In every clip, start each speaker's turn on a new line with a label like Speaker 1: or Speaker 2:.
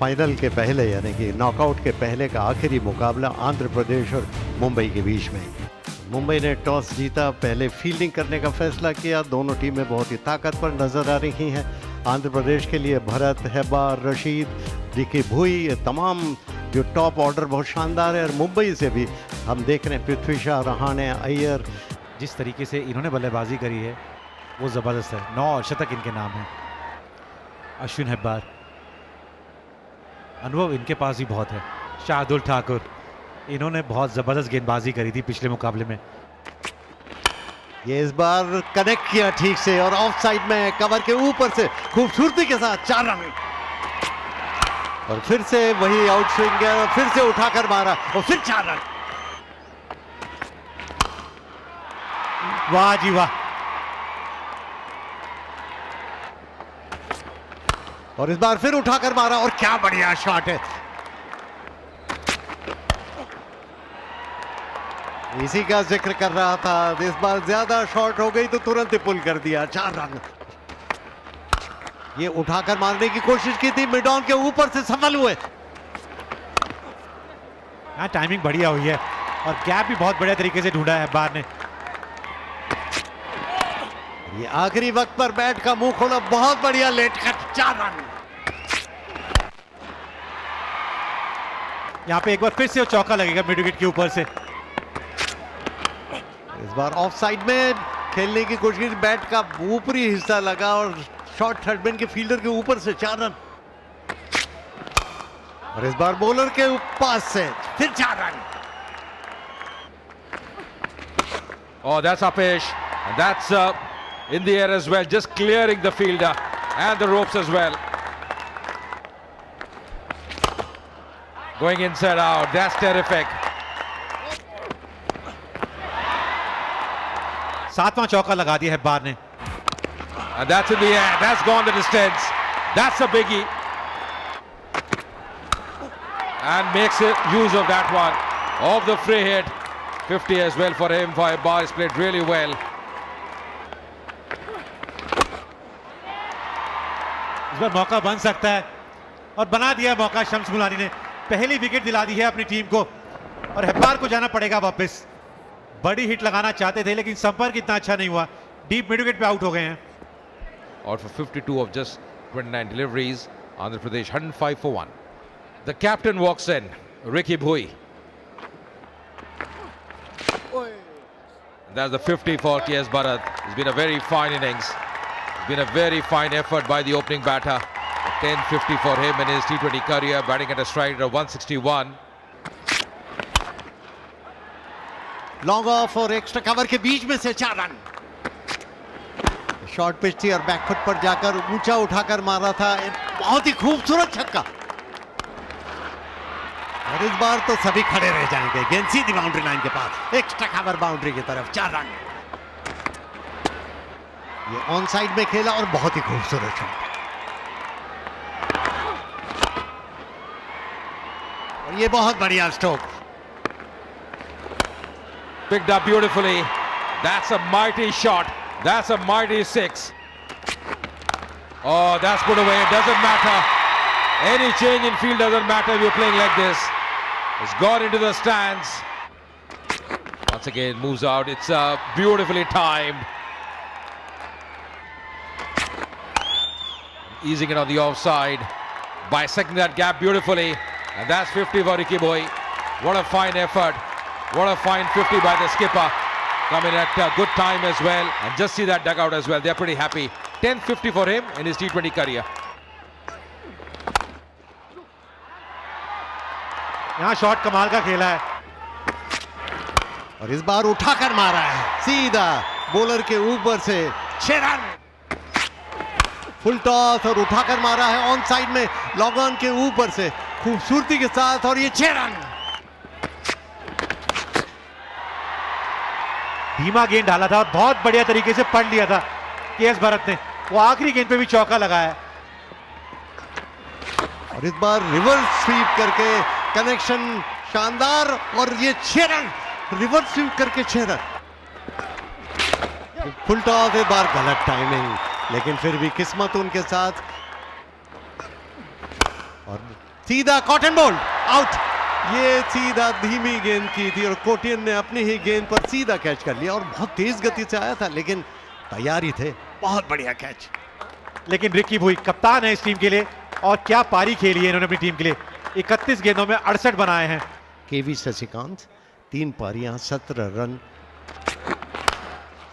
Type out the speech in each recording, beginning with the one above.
Speaker 1: Final के पहले यानी कि नॉकआउट के पहले का आखिरी मुकाबला आंध्र प्रदेश और मुंबई के बीच में। मुंबई ने टॉस जीता, पहले फील्डिंग करने का फैसला किया। दोनों टीमें बहुत ही ताकतवर नजर आ रही हैं। आंध्र प्रदेश के लिए भरत, हेब्बार, रशीद, रिकी भुई, ये तमाम जो टॉप ऑर्डर बहुत शानदार है। और मुंबई से भी हम देख रहे हैं पृथ्वी शाह, रहाणे, अय्यर।
Speaker 2: जिस तरीके से इन्होंने बल्लेबाजी करी है वो ज़बरदस्त है। 9 शतक इनके नाम है। अश्विन हेब्बार, अनुभव इनके पास भी बहुत है। शार्दुल ठाकुर, इन्होंने बहुत ज़बरदस्त गेंदबाजी करी थी पिछले मुकाबले में।
Speaker 1: ये इस बार कनेक्ट किया ठीक से और ऑफ साइड में कवर के ऊपर से खूबसूरती के साथ 4 रन। और फिर से वही आउट स्विंग है और फिर से उठाकर मारा और फिर 4 रन।
Speaker 2: वाह जी वाह।
Speaker 1: और इस बार फिर उठाकर मारा और क्या बढ़िया शॉट है। इसी का जिक्र कर रहा था, इस बार ज्यादा शॉट हो गई तो तुरंत ही पुल कर दिया। 4 रन। ये उठाकर मारने की कोशिश की थी, मिड ऑन के ऊपर से सफल हुए।
Speaker 2: हाँ, टाइमिंग बढ़िया हुई है और गैप भी बहुत बढ़िया तरीके से ढूंढा है हेब्बार ने।
Speaker 1: ये आखिरी वक्त पर बैट का मुंह खोला, बहुत बढ़िया लेट कट। 4 रन।
Speaker 2: यहाँ पे एक बार फिर से चौका लगेगा मिड विकेट के ऊपर से।
Speaker 1: इस बार ऑफ साइड में खेलने की कोशिश, बैट का ऊपरी हिस्सा लगा और शॉट थर्डमैन के फील्डर के ऊपर से 4 रन। और इस बार बॉलर के पास से फिर 4 run.
Speaker 3: Oh, that's Apesh. And that's in the air as well, just clearing the fielder and the ropes as well. Going inside out, that's terrific.
Speaker 2: 7वां चौका लगा दिया हेब्बार ने।
Speaker 3: And that's in the air, that's gone the distance. That's a biggie. And makes use of that one, of the free hit. 50 as well for him. Bar has played really well.
Speaker 2: इस बार मौका बन सकता है और बना दिया मौका। शम्स मुलानी ने पहली विकेट दिला दी है अपनी टीम को और हेब्बार को जाना पड़ेगा वापस। बड़ी हिट लगाना चाहते थे लेकिन संपर्क इतना अच्छा नहीं हुआ। डीप मिड विकेट पे आउट हो गए हैं।
Speaker 3: Out for 52 of just 29 deliveries. Andhra Pradesh 105 for 1. The captain walks in, Ricky Bhui. That's the 50 for K.S. Bharat. It's been a very fine innings. It's been a very fine effort by the opening batter. 10-50 for him in his T20 career, batting at a strike rate of 161.
Speaker 1: Long off और extra cover के बीच में से 4 run. Short pitch थी और back foot पर जाकर ऊंचा उठाकर मारा था। बहुत ही खूबसूरत छक्का। और इस बार तो सभी खड़े रह जाएंगे। गेंद सीधी बाउंड्री लाइन के पास, एक्स्ट्रा कवर बाउंड्री की तरफ। 4 रन। ये ऑन साइड में खेला और बहुत ही खूबसूरत शॉट। और ये बहुत बढ़िया stroke.
Speaker 3: Picked up beautifully. That's a mighty shot. That's a mighty 6. Oh, that's put away. It doesn't matter. Any change in field doesn't matter if you're playing like this. It's gone into the stands. Once again, moves out. It's beautifully timed. Easing it on the offside. Bisecting that gap beautifully. And that's 50 for Ricky Bhui. What a fine effort. What a fine 50 by the skipper. Coming at a good time as well. And just see that dugout as well. They're pretty happy. 10-50 for him in his T20 career.
Speaker 2: यहाँ shot कमाल का खेला है
Speaker 1: और इस बार उठाकर मारा है सीधा बॉलर के ऊपर से। 6 रन। फुल टॉस और उठाकर मारा है ऑन साइड में लॉन्ग ऑन के ऊपर से खूबसूरती के साथ और ये 6 रन।
Speaker 2: धीमा गेंद डाला था और बहुत बढ़िया तरीके से पढ़ लिया था के.एस. भरत ने। वो आखिरी गेंद पे भी चौका लगाया।
Speaker 1: और इस बार रिवर्स स्वीप करके कनेक्शन शानदार और ये 6 रन। रिवर्स स्वीप करके 6 रन। फुल टॉस एक बार गलत टाइमिंग, लेकिन फिर भी किस्मत उनके साथ। और सीधा कॉटन बोल्ट आउट। ये सीधा धीमी गेंद की थी और कोटियन ने अपनी ही गेंद पर सीधा कैच कर लिया और बहुत तेज गति से आया था, लेकिन तैयारी थे। बहुत बढ़िया कैच।
Speaker 2: लेकिन रिकी भुई कप्तान है इस टीम के लिए और क्या पारी खेली है इन्होंने अपनी टीम के लिए। 31 गेंदों में 68 बनाए हैं।
Speaker 1: केवी शशिकांत 3 पारियां 17 रन।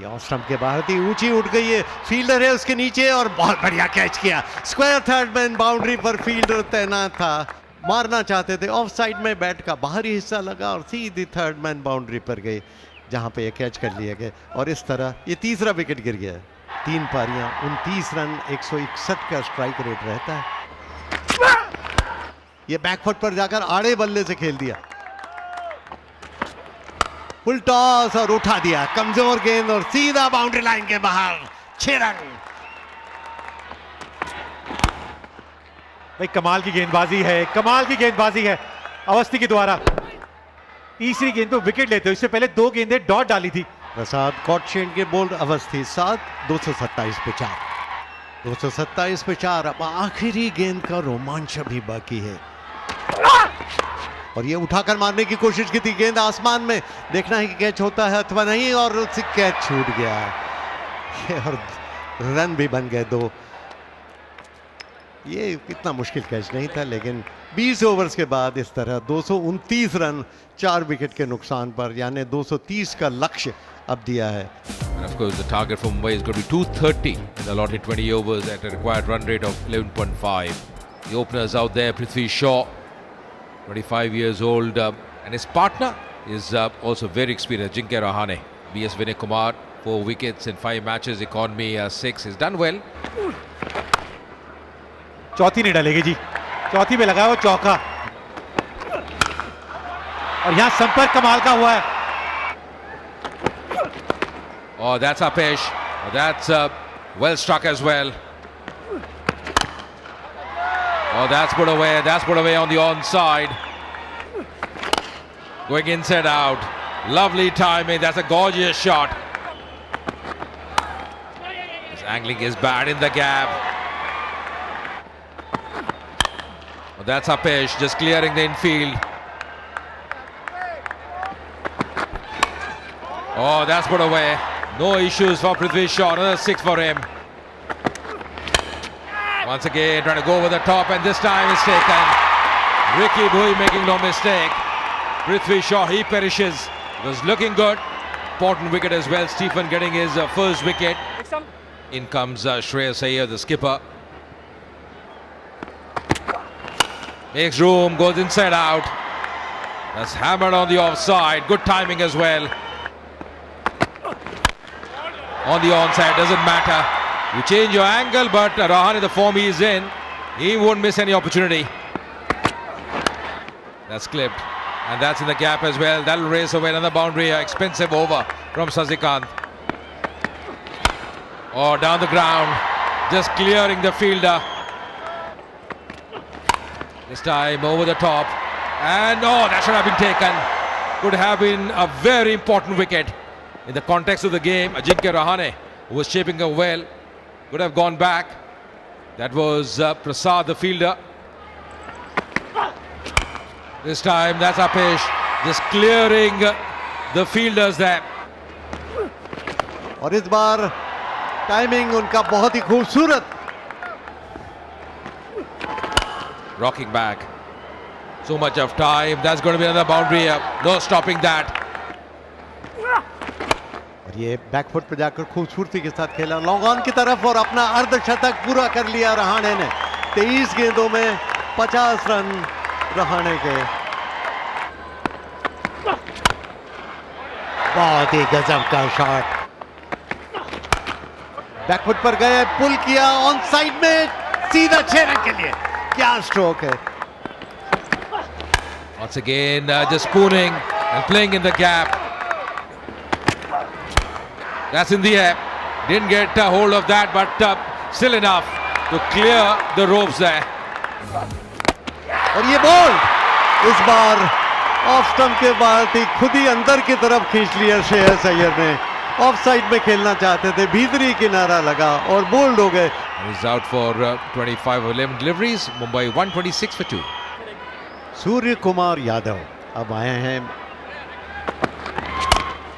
Speaker 1: ये ऑफ स्टंप के बाहर थी, ऊंची उठ गई है, फील्डर है उसके नीचे और बहुत बढ़िया कैच किया। स्क्वायर थर्ड मैन बाउंड्री पर फील्डर तैनात था, मारना चाहते थे, ऑफ साइड में बैट का बाहरी हिस्सा लगा और सीधी थर्ड मैन बाउंड्री पर गए, जहां पे ये कैच कर लिया गया और इस तरह ये तीसरा विकेट गिर गया। 3 पारियां 29 रन 161 का स्ट्राइक रेट रहता है। ये बैकफुट पर जाकर आड़े बल्ले से खेल दिया, फुल टॉस और उठा दिया, कमजोर गेंद और सीधा बाउंड्री लाइन के बाहर। 6 रन।
Speaker 2: भाई कमाल की गेंदबाजी है, कमाल की गेंदबाजी है अवस्थी के द्वारा। तीसरी गेंद पे विकेट लेते हो, इससे पहले 2 गेंदें डॉट डाली थी।
Speaker 1: प्रसाद कॉटशेन के बोल्ड अवस्थी 7, 227 पे 4, 227 पे 4। अब आखिरी गेंद का रोमांच अभी बाकी है और ये उठाकर मारने की कोशिश की थी, गेंद आसमान में, देखना है कि कैच होता है अथवा नहीं और उससे कैच छूट गया और रन भी बन गए 2। ये इतना मुश्किल कैच नहीं था, लेकिन 20 ओवर्स के बाद इस तरह 229 रन 4 विकेट के नुकसान पर, यानी 230 का लक्ष्य अब दिया है।
Speaker 3: And of course, the target for Mumbai is going to be 230 in the allotted 20 overs at a required run rate of 11.5. The openers out there, Prithvi Shaw, 25 years old, and his partner is also very experienced, Ajinkya Rahane. B.S. Vinay Kumar, 4 wickets in 5 matches, economy 6. He's done well.
Speaker 2: चौथी नहीं डालेगी जी, चौथी पे लगा वो चौका और यहां संपर्क कमाल का हुआ है।
Speaker 3: Oh, that's Apesh. That's well struck as well. Oh, that's put away. That's put away on the onside. Going inside out. Lovely timing. That's a gorgeous shot. His angling is bad in the gap. Oh, that's Apesh just clearing the infield. Oh, that's put away. No issues for Prithvi Shaw. Another 6 for him. Once again trying to go over the top, and this time it's taken. Ricky Bhui making no mistake. Prithvi Shaw, he perishes. It was looking good. Important wicket as well. Stephen getting his first wicket. In comes Shreyas Iyer, the skipper. Makes room, goes inside out. That's hammered on the offside. Good timing as well. On the onside, doesn't matter. You change your angle, but Rahane, the form he is in, he won't miss any opportunity. That's clipped, and that's in the gap as well. That'll race away another boundary. Expensive over from Sasikant. Oh, down the ground, just clearing the fielder. This time over the top, and oh, that should have been taken. Could have been a very important wicket in the context of the game. Ajinkya Rahane, who was shaping up well, could have gone back. That was Prasad, the fielder. This time, that's Apesh, just clearing the fielders there.
Speaker 1: और इस बार timing उनका बहुत ही खूबसूरत।
Speaker 3: Rocking back. So much of time. That's going to be another boundary. No stopping that.
Speaker 1: और ये back foot पे जाकर खूबसूरती के साथ खेला लॉन्ग ऑन की तरफ और अपना अर्धशतक पूरा कर लिया रहाणे ने। 23 गेंदों में 50 रन रहाणे के। बहुत ही गजब का शॉट, बैकफुट पर गए, पुल किया, ऑन साइड में सीधा 6 रन के लिए। क्या स्ट्रोक है।
Speaker 3: Once again, just spooning and playing in the gap. That's in the air. Didn't get a hold of that, but still enough to clear the ropes there.
Speaker 1: और ये ball इस बार off stump के बाद ही खुद ही अंदर की तरफ खींच लिया श्रेयस अय्यर ने। ऑफ साइड में खेलना चाहते थे, भीतरी किनारा लगा और बोल्ड हो गए।
Speaker 3: He's out for 25 of 11 deliveries. Mumbai 126 for 2.
Speaker 1: Surya Kumar Yadav अब आए हैं,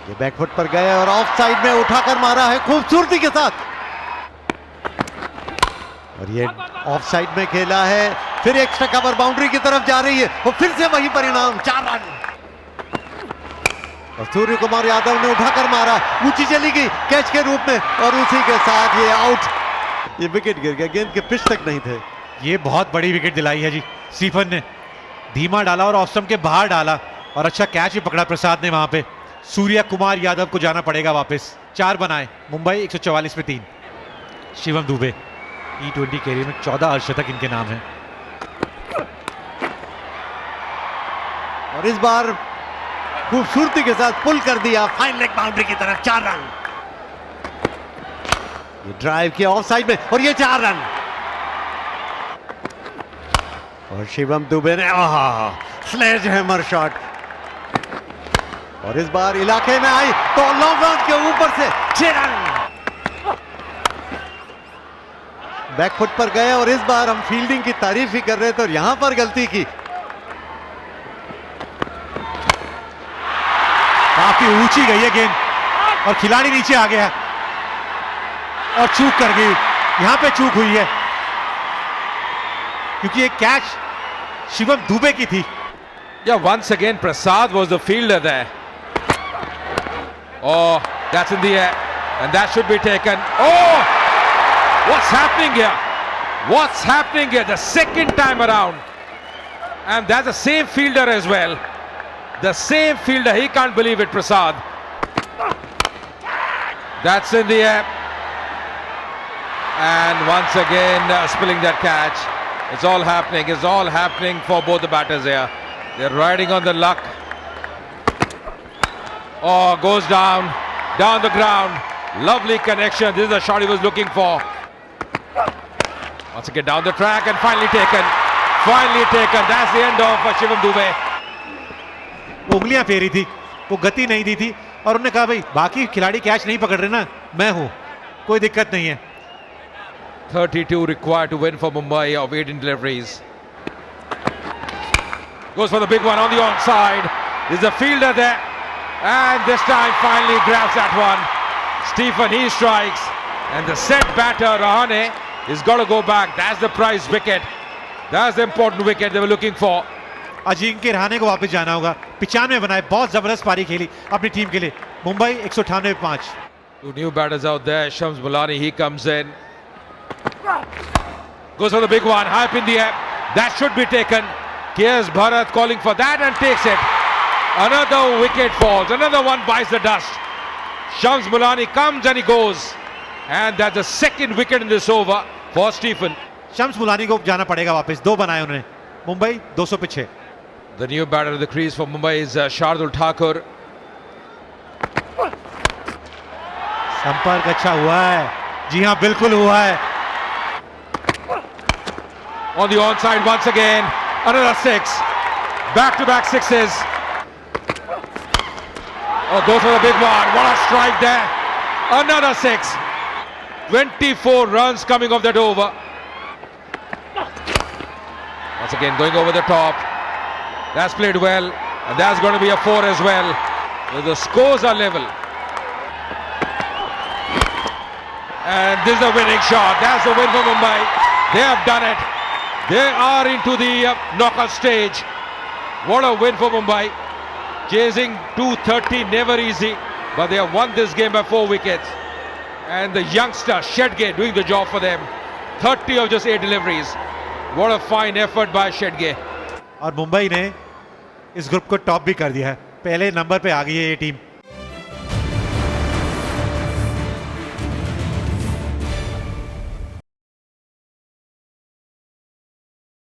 Speaker 1: ये बैकफुट पर गए और ऑफ साइड में उठाकर मारा है खूबसूरती के साथ, और ये ऑफ साइड में खेला है, फिर एक्स्ट्रा कवर बाउंड्री की तरफ जा रही है और फिर से वही परिणाम, 4 रन। और सूर्य कुमार यादव ने उठाकर मारा, ऊंची चली गई कैच के रूप में और उसी के साथ ये आउट। ये विकेट गिर गया, गेंद के पिच तक नहीं थे।
Speaker 2: ये बहुत बड़ी विकेट दिलाई है जी स्टीफन ने, धीमा डाला और ऑफ स्टंप के बाहर डाला और अच्छा कैच भी पकड़ा प्रसाद ने वहां पे। सूर्य कुमार यादव को जाना पड़ेगा वापस। 4 बनाए मुंबई 144 पे 3। शिवम दुबे T20 कैरियर में 14 अर्धशतक इनके नाम है।
Speaker 1: और इस बार खूबसूरती के साथ पुल कर दिया फाइन लेग बाउंड्री की तरफ, 4 रन। ये ड्राइव किया ऑफ साइड में और ये 4 रन। और शिवम दुबे ने स्लेज हैमर शॉट, और इस बार इलाके में आई तो लॉन्ग ऑन के ऊपर से 6 रन। बैकफुट पर गए और इस बार हम फील्डिंग की तारीफ ही कर रहे थे और यहां पर गलती की।
Speaker 2: काफी ऊंची गई है गेंद और खिलाड़ी नीचे आ गया और चूक कर गई। यहां पे चूक हुई है क्योंकि ये कैच शिवम दुबे की थी।
Speaker 3: Yeah, once again, Prasad was the fielder there. Oh, that's in the air, and that should be taken. Oh, what's happening here? What's happening here? The second time around, and that's the same fielder as well. The same fielder. He can't believe it, Prasad. That's in the air, and once again spilling that catch. It's all happening. It's all happening for both the batters here. They're riding on the luck. Oh, goes down the ground. Lovely connection. This is the shot he was looking for. Once again down the track and finally taken. Finally taken. That's the end of Shivam Dube.
Speaker 2: वो उंगलियां फेरी थी, वो गति नहीं दी थी और उन्होंने कहा भाई बाकी खिलाड़ी कैच नहीं पकड़ रहे ना, मैं हूं, कोई दिक्कत नहीं है।
Speaker 3: 32 required to win for Mumbai of 18 deliveries. Goes for the big one on the onside. There's a fielder there. And this time finally grabs that one. Stephen, he strikes. And the set batter, Rahane, is got to go back. That's the prize wicket. That's the important wicket they were looking for.
Speaker 2: Ajinkya Rahane को वापस जाना होगा। 95 बनाए, बहुत जबरदस्त पारी खेली अपनी टीम के लिए। मुंबई 198 पे 5।
Speaker 3: Two new batters out there. Shams Mulani, he comes in. Goes for the big one, high up in the air. That should be taken. Here's Bharat calling for that and takes it. Another wicket falls. Another one bites the dust. Shams Mulani comes and he goes. And that's the second wicket in this over for Stephen.
Speaker 2: Shams Mulani को जाना पड़ेगा वापस। 2 बनाए उन्होंने। मुंबई 200 पे 6।
Speaker 3: The new batter of the crease for Mumbai is Shardul Thakur.
Speaker 2: संपर्क अच्छा हुआ है। जी हां, बिल्कुल हुआ है।
Speaker 3: On the onside once again. Another 6. Back-to-back 6s. Oh, goes for the big one. What a strike there. Another 6. 24 runs coming off that over. Once again going over the top. That's played well. And that's going to be a 4 as well. So the scores are level. And this is the winning shot. That's the win for Mumbai. They have done it. They are into the knockout stage. What a win for Mumbai. Chasing 230, never easy. But they have won this game by 4 wickets. And the youngster, Shedge, doing the job for them. 30 of just 8 deliveries. What a fine effort by Shedge.
Speaker 2: और मुंबई ने इस group को top भी कर दिया है। पहले number पे आ गई है ये टीम।